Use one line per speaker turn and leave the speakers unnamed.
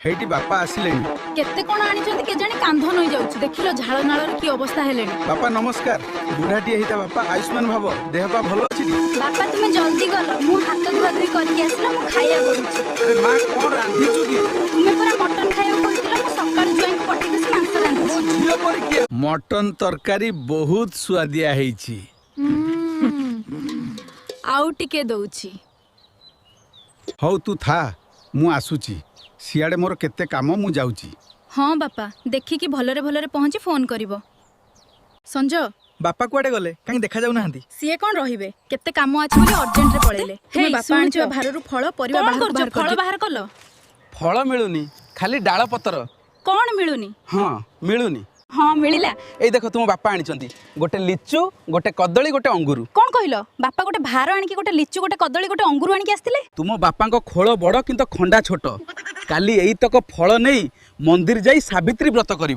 ହେଇଟି ବାପା ଆସିଲେଣି।
केते कोण आनिचंती के जानी कांध नई जाउछ देखिलो झाळ नाळर की अवस्था हेलेनी।
बापा नमस्कार। बुढ़ाटी हेता बापा आयुष्मान भाव देह पा भलो अछि नी?
बापा तुमे जल्दी गलो मु हाथ धुआ धुई करके आसला मु खाया करूची।
अरे मां कोन रांधी छु की?
तुमे पूरा मटन खाया कहितला मु सकाळ जोइन पठे देसी मांस रांधी।
झियो पर के मटन तरकारी बहुत स्वादिया हेछि।
आउ टिके दउची।
हौ तू था मु आसुची सियाडे मोर केते काम मु जाउची।
हाँ बापा देखी कि भलरे भलरे पहुंची फोन करिवो। संजय
बापा कुआडे गले काई देखा जाउ नाहंती।
सीए कोन रहिबे केते काम अछि बोली अर्जेंट रे पळेले। तुमे बापा आनिचो भाररु फळ परिवा बाहर फळ बाहर कलो।
फळ मिलुनी खाली डाळ पतर।
कोन मिलुनी?
हां मिलुनी।
हाँ मिलिला।
एई देखो तुम बापा आनिचंती गोटे लिचु गोटे कदली गोटे अंगुरु।
कोन कहिलो बापा गोटे भार आनिकी गोटे लिचु गोटे कदली गोटे अंगुरु आनिकी आस्तिले।
तुम बापांको खोल बड़ किंतु खंडा छोट। काली एई तक फळ नै मंदिर जाई सावित्री व्रत करिवो।